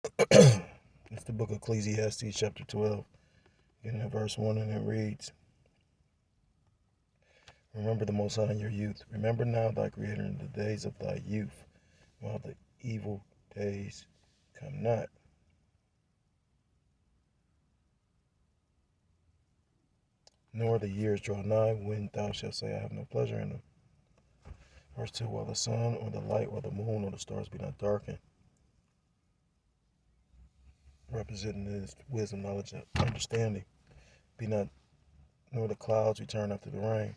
It's the book of Ecclesiastes, chapter 12, beginning at verse 1, and it reads, Remember the Most High in your youth. Remember now thy Creator in the days of thy youth, while the evil days come not. Nor the years draw nigh when thou shalt say, I have no pleasure in them. Verse 2, While the sun or the light or the moon or the stars be not darkened, representing this wisdom, knowledge, and understanding, be not, nor the clouds return after the rain.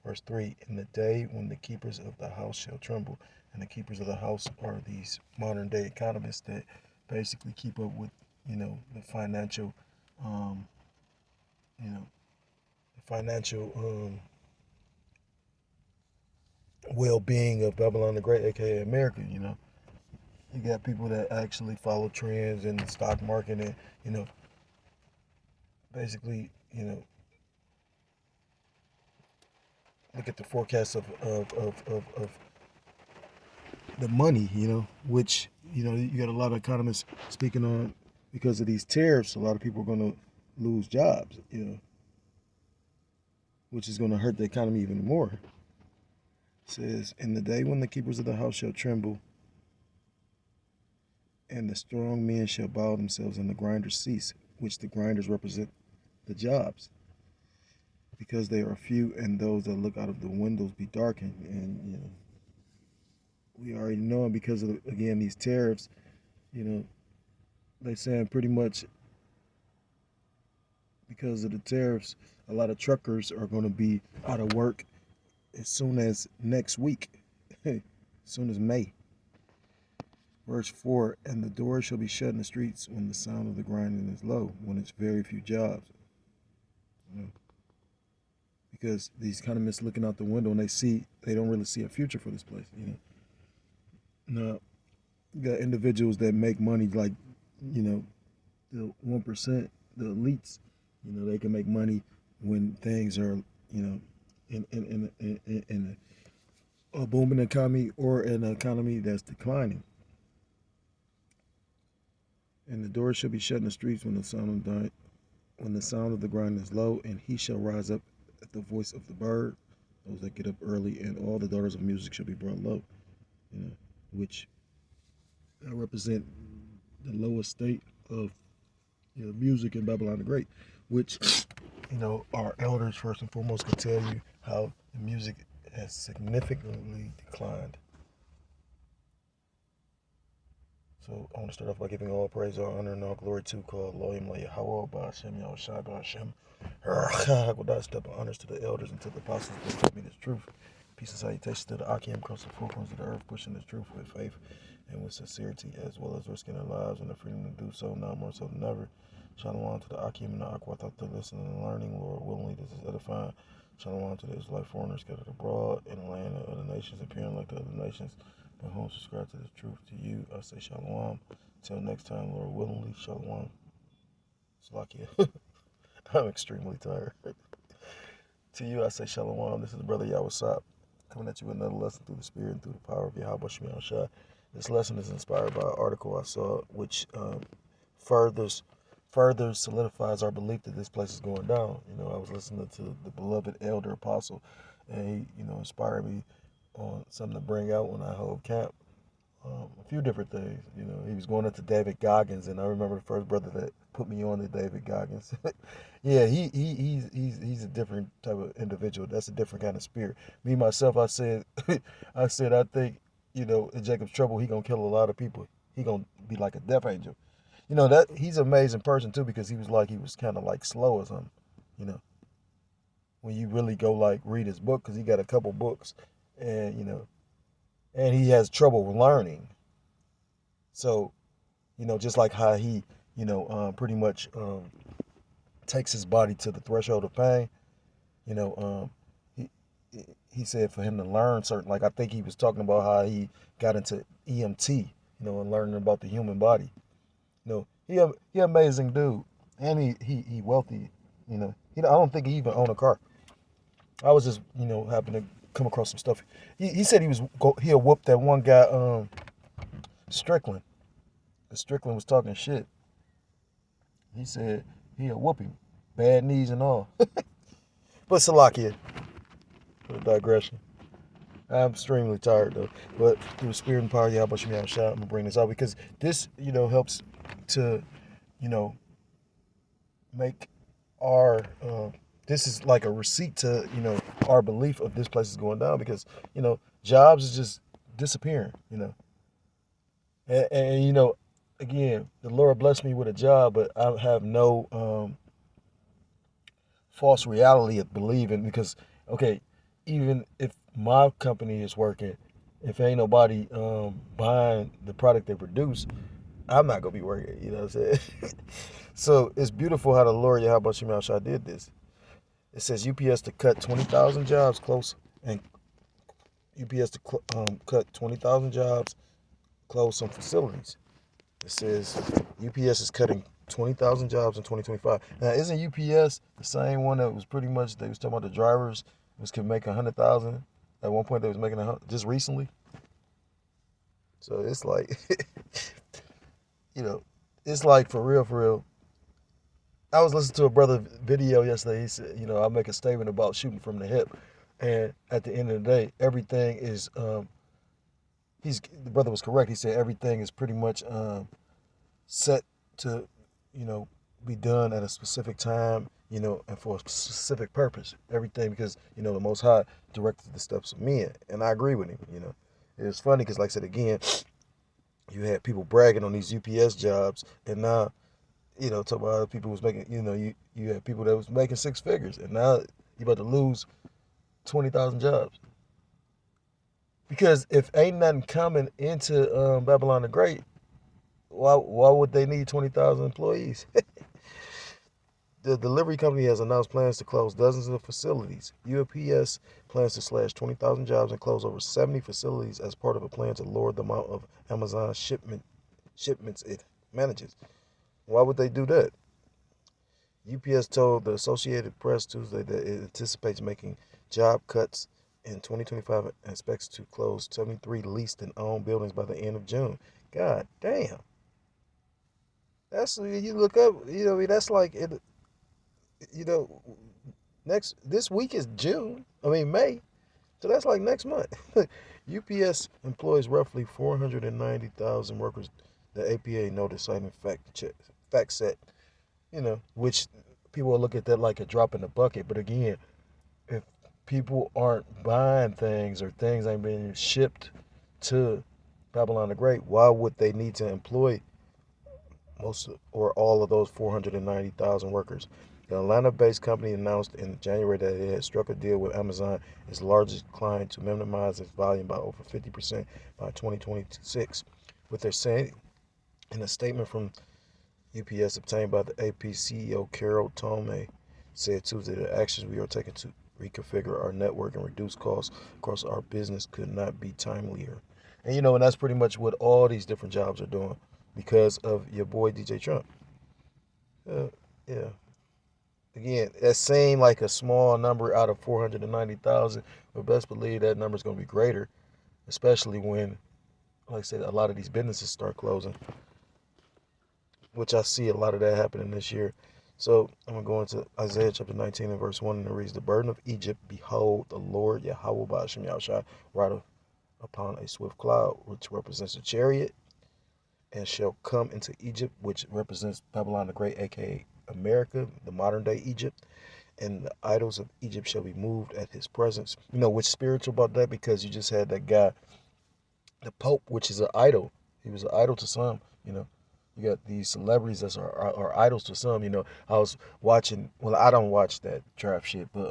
Verse 3, In the day when the keepers of the house shall tremble. And the keepers of the house are these modern day economists that basically keep up with, the financial, um, you know, the financial well-being of Babylon the Great, aka America. You got people that actually follow trends in the stock market and, basically, look at the forecasts of the money, which, you got a lot of economists speaking on because of these tariffs, a lot of people are going to lose jobs, which is going to hurt the economy even more. It says, In the day when the keepers of the house shall tremble, and the strong men shall bow themselves, and the grinders cease, which the grinders represent the jobs, because they are few, and those that look out of the windows be darkened. And, we already know, because of, again, these tariffs, they saying pretty much because of the tariffs, a lot of truckers are going to be out of work as soon as next week, as soon as May. Verse 4, And the doors shall be shut in the streets when the sound of the grinding is low, when it's very few jobs. Because these economists looking out the window and they don't really see a future for this place. Now, you got individuals that make money like, the 1%, the elites, they can make money when things are, in a booming economy or an economy that's declining. And the doors shall be shut in the streets when the sound of the grind is low, and he shall rise up at the voice of the bird, those that get up early, and all the daughters of music shall be brought low, which represent the lowest state of music in Babylon the Great, which our elders first and foremost can tell you how the music has significantly declined. So I want to start off by giving all praise, all honor, and all glory to call Elohim Yahweh, Ba'ashem, Yahushua, Ba'ashem. With step of honors to the elders and to the apostles that taught me this truth. Peace and salutations to the Akim across the four corners of the earth, pushing this truth with faith and with sincerity, as well as risking their lives and the freedom to do so, now more so than ever. Shalom to the Akim and the Aqua, thought to listening and learning, Lord, willingly this is edifying. Shalom to the Israelite foreigners scattered abroad in the land of other nations, appearing like the other nations, but whom subscribe to this truth. To you, I say shalom. Till next time, Lord, willingly, shalom. Salakia. I'm extremely tired. To you, I say shalom. This is Brother Yawasop, coming at you with another lesson through the Spirit and through the power of Yahweh Shemi Shai. This lesson is inspired by an article I saw, which further solidifies our belief that this place is going down. I was listening to the beloved elder apostle, and he, inspired me on something to bring out when I hold camp. A few different things. He was going into David Goggins, and I remember the first brother that put me on to David Goggins. Yeah, he's a different type of individual. That's a different kind of spirit. Me myself, I said, I think, in Jacob's trouble, he gonna kill a lot of people. He gonna be like a death angel. That he's an amazing person too, because he was kind of like slow or something. You know, when you really go like read his book, because he got a couple books, and and he has trouble learning. So, just like how he, pretty much takes his body to the threshold of pain. You know, he he said for him to learn certain, like I think he was talking about how he got into EMT, and learning about the human body. He amazing dude, and he wealthy. I don't think he even owned a car. I was just happened to come across some stuff. He said he'll whoop that one guy Strickland. Strickland was talking shit. He said he'll whoop him, bad knees and all. But Salakia, for the digression. I'm extremely tired though. But through the spirit and power, Yahweh Shem Shah, I'm gonna bring this out because this, helps to, you know, make our this is like a receipt to, our belief of this place is going down because, jobs is just disappearing, And again, the Lord blessed me with a job, but I have no false reality of believing because, okay, even if my company is working, if ain't nobody buying the product they produce, I'm not gonna be working. You know what I'm saying? So it's beautiful how the Lord Yahweh Shem Shah did this. It says UPS to cut 20,000 jobs close, and UPS to cut 20,000 jobs, close some facilities. It says UPS is cutting 20,000 jobs in 2025. Now, isn't UPS the same one that was pretty much, they was talking about the drivers could make 100,000? At one point, they was making just recently. So it's like, it's like for real. I was listening to a brother video yesterday. He said, I make a statement about shooting from the hip. And at the end of the day, everything is, the brother was correct. He said everything is pretty much set to, be done at a specific time, and for a specific purpose. Everything because, the Most High directed the steps of men. And I agree with him, It was funny because, like I said again, you had people bragging on these UPS jobs, and now, talk about other people was making, you had people that was making six figures, and now you about to lose 20,000 jobs. Because if ain't nothing coming into Babylon the Great, why would they need 20,000 employees? The delivery company has announced plans to close dozens of facilities. UPS plans to slash 20,000 jobs and close over 70 facilities as part of a plan to lower the amount of Amazon shipments it manages. Why would they do that? UPS told the Associated Press Tuesday that it anticipates making job cuts in 2025 and expects to close 73 leased and owned buildings by the end of June. God damn. That's, you look up, that's like, this week is May. So that's like next month. UPS employs roughly 490,000 workers, the APA noted, citing FactSet, which people will look at that like a drop in the bucket. But again, if people aren't buying things or things ain't being shipped to Babylon the Great, why would they need to employ most or all of those 490,000 workers? The Atlanta-based company announced in January that it had struck a deal with Amazon, its largest client, to minimize its volume by over 50% by 2026. What they're saying in a statement from UPS obtained by the AP CEO Carol Tomé said Tuesday the actions we are taking to reconfigure our network and reduce costs across our business could not be timelier. And and that's pretty much what all these different jobs are doing because of your boy DJ Trump. Yeah. Again, that seemed like a small number out of 490,000, but best believe that number is going to be greater, especially when, like I said, a lot of these businesses start closing, which I see a lot of that happening this year. So I'm going to go into Isaiah chapter 19 and verse 1, and it reads, "The burden of Egypt, behold, the Lord Yahweh Ba'ashem Yahushua ride upon a swift cloud, which represents a chariot, and shall come into Egypt," which represents Babylon the Great, a.k.a. America, the modern day Egypt, "and the idols of Egypt shall be moved at his presence." What's spiritual about that? Because you just had that guy, the Pope, which is an idol. He was an idol to some, You got these celebrities that are idols to some, I was watching, well, I don't watch that draft shit, but,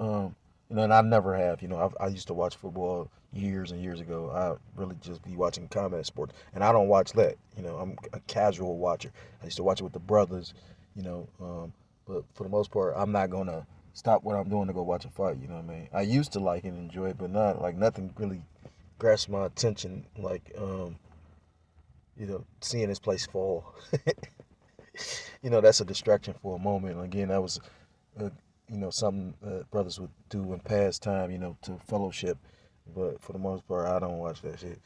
and I never have, I used to watch football years and years ago. I really just be watching combat sports, and I don't watch that, I'm a casual watcher. I used to watch it with the brothers, but for the most part, I'm not going to stop what I'm doing to go watch a fight, you know what I mean? I used to like it and enjoy it, but not, like, nothing really grasped my attention, like, seeing this place fall. That's a distraction for a moment. Again, that was, something brothers would do in past time, to fellowship. But for the most part, I don't watch that shit.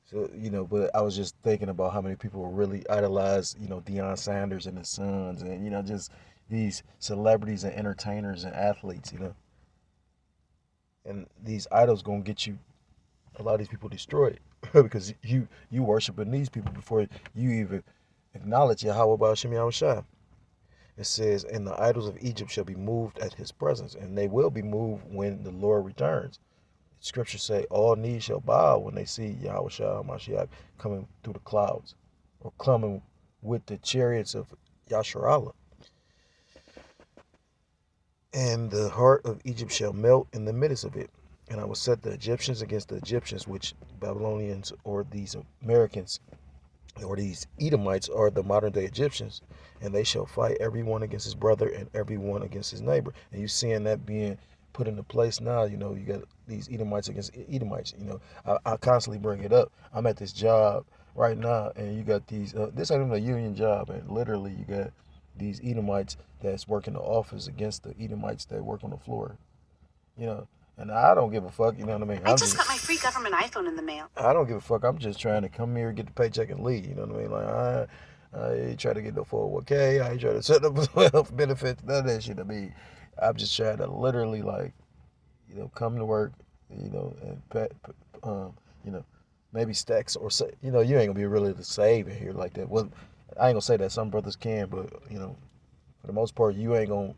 So, but I was just thinking about how many people really idolize, Deion Sanders and his sons and, just these celebrities and entertainers and athletes, and these idols gonna get you a lot of these people destroyed because you worshiping these people before you even acknowledge Yahweh Ba'ashem Yahushua. It says, and the idols of Egypt shall be moved at his presence, and they will be moved when the Lord returns. Scriptures say all knees shall bow when they see Yahweh Mashiach coming through the clouds or coming with the chariots of Yasharallah. And the heart of Egypt shall melt in the midst of it. And I will set the Egyptians against the Egyptians, which Babylonians or these Americans or these Edomites are the modern day Egyptians. And they shall fight everyone against his brother and everyone against his neighbor. And you seeing that being put into place now. You got these Edomites against Edomites. I constantly bring it up. I'm at this job right now, and you got these. This ain't even a union job, and literally you got these Edomites that's work in the office against the Edomites that work on the floor. And I don't give a fuck. You know what I mean? I just got my free government iPhone in the mail. I don't give a fuck. I'm just trying to come here, get the paycheck, and leave. You know what I mean? Like I ain't trying to get no 401k. I ain't trying to set up health benefits. None of that shit. I'm just trying to literally come to work, and maybe stacks or say, you ain't gonna be really to save in here like that. Well, I ain't gonna say that some brothers can, but for the most part, you ain't gonna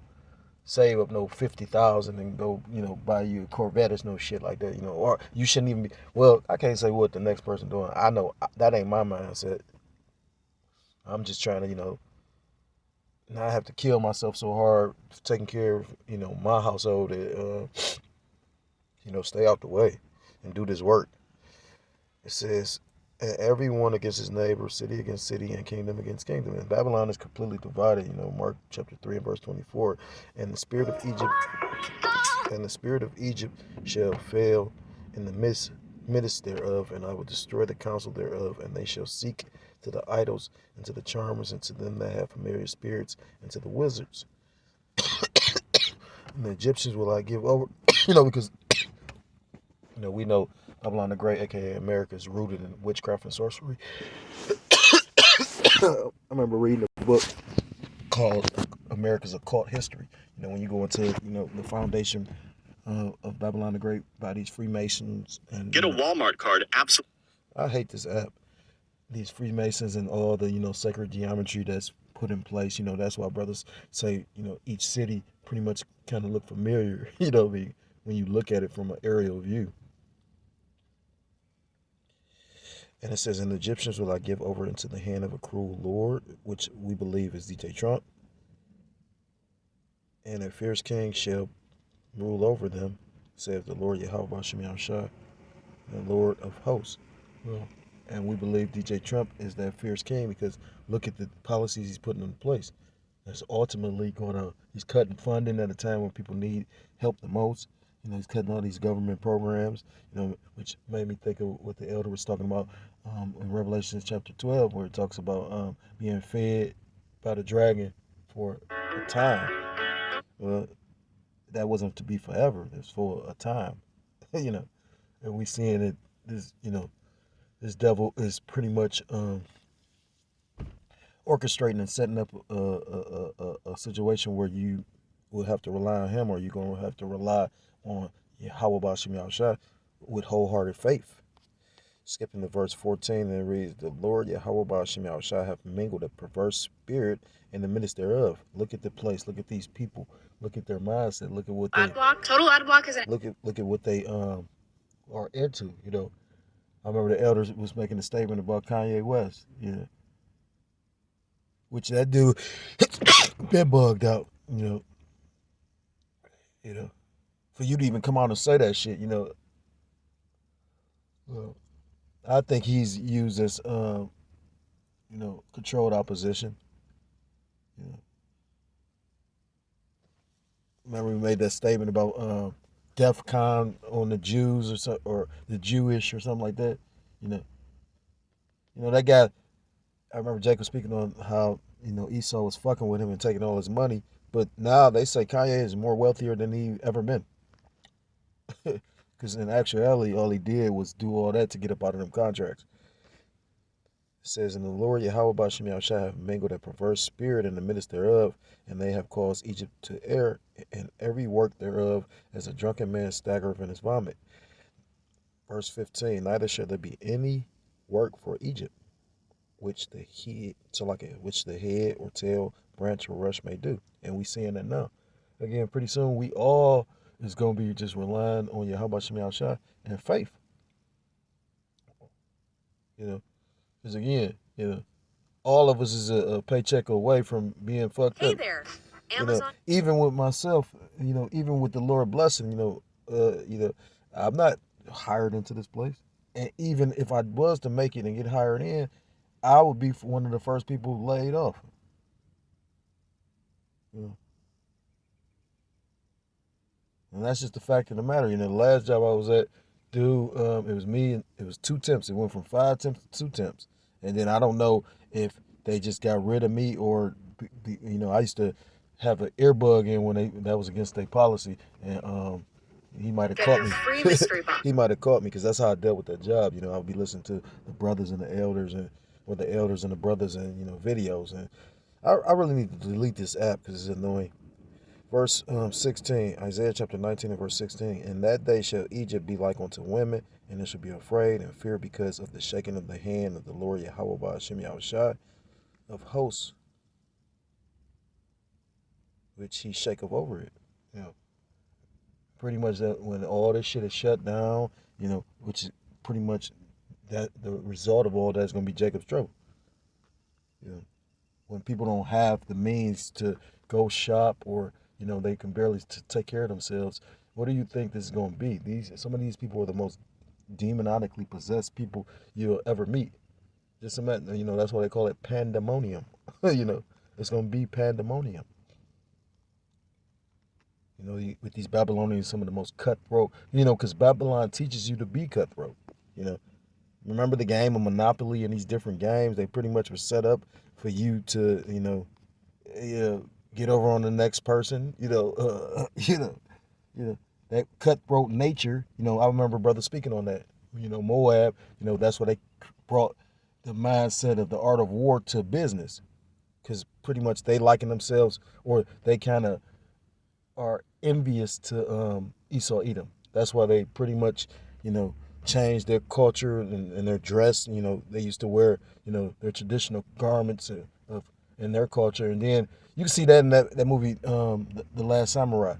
save up no 50,000 and go, buy you a Corvette or no shit like that, or you shouldn't even be. Well, I can't say what the next person doing. I know that ain't my mindset. I'm just trying to, not have to kill myself so hard taking care of, my household. Stay out the way and do this work. It says, and everyone against his neighbor, city against city, and kingdom against kingdom. And Babylon is completely divided. Mark chapter 3 and verse 24. And the spirit of Egypt shall fail in the midst thereof, and I will destroy the counsel thereof, and they shall seek to the idols and to the charmers and to them that have familiar spirits and to the wizards. And the Egyptians will I give over, because we know Babylon the Great, aka America, is rooted in witchcraft and sorcery. I remember reading a book called America's Occult History. When you go into the foundation of Babylon the Great by these Freemasons and get a Walmart card. Absolutely. I hate this app. These Freemasons and all the sacred geometry that's put in place. That's why brothers say each city pretty much kind of look familiar. When you look at it from an aerial view. And it says, and the Egyptians will I give over into the hand of a cruel lord, which we believe is DJ Trump. And a fierce king shall rule over them, saith the Lord Yahweh Ba'ashem Yahushua, the Lord of hosts. Well, and we believe DJ Trump is that fierce king because look at the policies he's putting in place. That's ultimately he's cutting funding at a time when people need help the most. He's cutting all these government programs, which made me think of what the elder was talking about in Revelation chapter 12, where it talks about being fed by the dragon for a time. Well, that wasn't to be forever. It's for a time, and we seeing it. This devil is pretty much orchestrating and setting up a situation where you will have to rely on him, or you're gonna have to rely on Yahweh Ba'ashem Yahushua with wholehearted faith. Skipping to verse 14, and it reads, the Lord Yahweh Ba'ashem Yahushua have mingled a perverse spirit in the midst thereof. Look at the place. Look at these people. Look at their mindset. Look at what they total ad block is look at what they are into. I remember the elders was making a statement about Kanye West. Yeah, which that dude been bugged out. For you to even come out and say that shit. Well, I think he's used as controlled opposition. Remember we made that statement about DEFCON on the Jews or the Jewish or something like that. That guy. I remember Jacob speaking on how Esau was fucking with him and taking all his money, but now they say Kanye is more wealthier than he ever been. Because in actuality, all he did was do all that to get up out of them contracts. It says, "And the Lord Yahweh Bashem Yahushua have mingled a perverse spirit in the midst thereof, and they have caused Egypt to err in every work thereof, as a drunken man staggereth in his vomit." Verse 15, "Neither shall there be any work for Egypt, which the head or tail, branch or rush may do." And we seeing that now. Again, pretty soon we all is going to be just relying on Yahweh Shem Yahushua and faith. Because again, all of us is a paycheck away from being fucked up. Hey there, Amazon. Even with myself, even with the Lord blessing, I'm not hired into this place. And even if I was to make it and get hired in, I would be one of the first people laid off. And that's just the fact of the matter. The last job I was at, dude, it was me, and it was 2 temps. It went from 5 temps to 2 temps. And then I don't know if they just got rid of me or, I used to have an earbud in when that was against their policy. And he might have caught me. He might have caught me because that's how I dealt with that job. I would be listening to the brothers and the elders or the elders and the brothers and, videos. And I really need to delete this app because it's annoying. Verse 16, Isaiah chapter 19 and verse 16. "In that day shall Egypt be like unto women, and it shall be afraid and fear because of the shaking of the hand of the Lord Yahweh Ba'ashem Yahushua of hosts, which he shaketh over it." Pretty much that when all this shit is shut down, which is pretty much that the result of all that is going to be Jacob's trouble. When people don't have the means to go shop or they can barely take care of themselves. What do you think this is going to be? Some of these people are the most demonically possessed people you'll ever meet. Just imagine, that's why they call it pandemonium. It's going to be pandemonium. With these Babylonians, some of the most cutthroat, because Babylon teaches you to be cutthroat. Remember the game of Monopoly and these different games? They pretty much were set up for you to, get over on the next person, that cutthroat nature. I remember brother speaking on that. Moab, that's why they brought the mindset of the art of war to business, because pretty much they liken themselves, or they kind of are envious to Esau Edom. That's why they pretty much, changed their culture and their dress. They used to wear, their traditional garments in their culture, and then you can see that in that movie, The Last Samurai.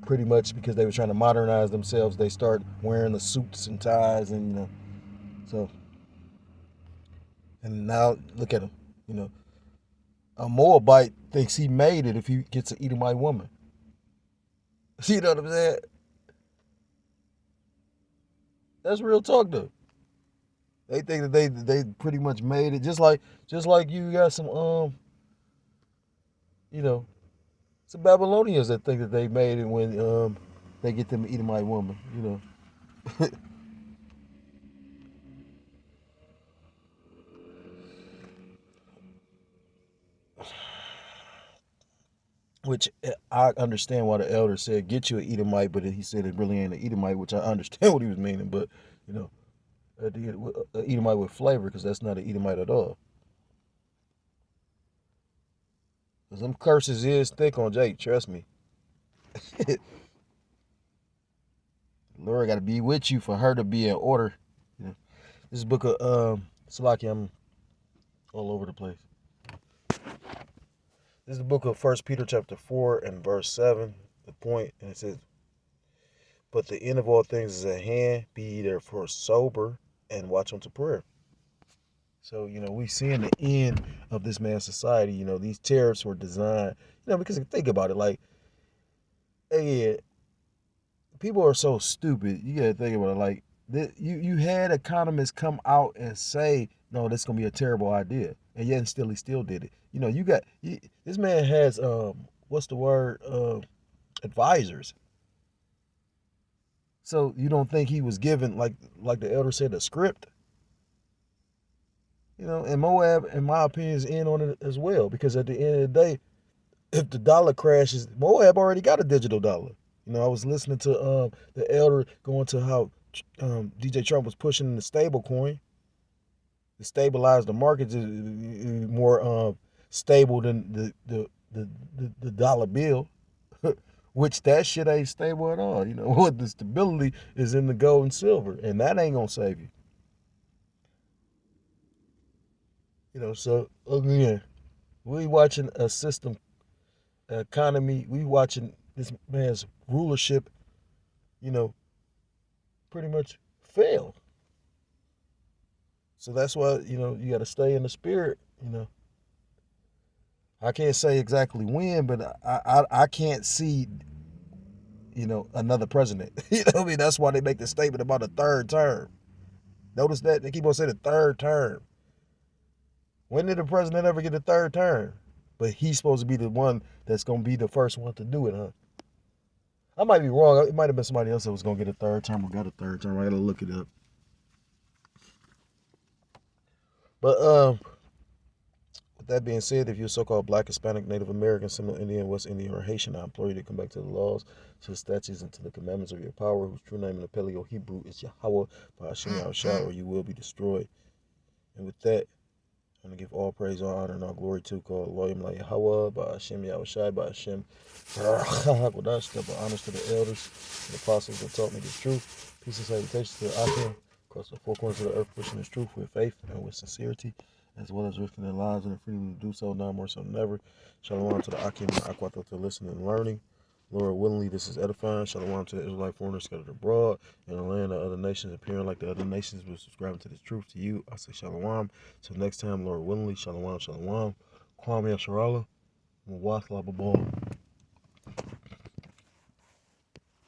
Pretty much because they were trying to modernize themselves, they start wearing the suits and ties, and so. And now look at him. A Moabite thinks he made it if he gets an Edomite woman. You know what I'm saying? That's real talk, though. They think that they pretty much made it, just like you got some some Babylonians that think that they made it when they get them Edomite woman, Which I understand why the elder said, "Get you an Edomite," but he said it really ain't an Edomite, which I understand what he was meaning. But an Edomite with flavor, because that's not an Edomite at all. Because them curses is thick on Jake, trust me. Lord got to be with you for her to be in order. This book of Salaki, I'm all over the place. This is the book of 1 Peter chapter 4 and verse 7, the point, and it says, "But the end of all things is at hand, be ye therefore sober, and watch unto prayer." So, we seeing the end of this man's society. These tariffs were designed, because think about it, like, yeah, people are so stupid. You got to think about it, like, you had economists come out and say, no, this is going to be a terrible idea. And yet he still did it. This man has, what's the word, advisors. So you don't think he was given, like the elder said, a script? And Moab, in my opinion, is in on it as well. Because at the end of the day, if the dollar crashes, Moab already got a digital dollar. I was listening to the elder going to how DJ Trump was pushing the stable coin. to stabilize the markets is more stable than the dollar bill, which that shit ain't stable at all. You know what? The stability is in the gold and silver, and that ain't gonna save you. You know, so again, we watching a system, economy. We watching this man's rulership. You know, pretty much fail. So that's why you got to stay in the spirit. I can't say exactly when, but I can't see another president. I mean, that's why they make the statement about a third term. Notice that they keep on saying the third term. When did the president ever get a third term? But he's supposed to be the one that's gonna be the first one to do it, huh? I might be wrong. It might have been somebody else that was gonna get a third term or got a third term. I gotta look it up. But with that being said, if you're so-called Black, Hispanic, Native American, Seminole Indian, West Indian, or Haitian, I implore you to come back to the laws, to the statutes, and to the commandments of your power, whose true name in the Paleo-Hebrew is Yahweh, Ba'ashem Yahushua, or you will be destroyed. And with that, I'm going to give all praise, all honor, and all glory to God, Elohim La Yahweh, Ba'ashem Yahushua, Ba'ashem Rachah, but honors to the elders, the apostles that taught me the truth. Peace and salutations to the Akim, across the four corners of the earth, pushing this truth with faith and with sincerity, as well as risking their lives and the freedom to do so, now more so than ever. Shalom to the Akim and the Akwato to listening and learning. Lord willingly, this is edifying. Shalom to the Israelite foreigners scattered abroad in the land of other nations, appearing like the other nations, but subscribing to this truth to you. I say shalom. Till next time, Lord willingly, shalom, shalom. Kwame Asharala, Mawatha Babal.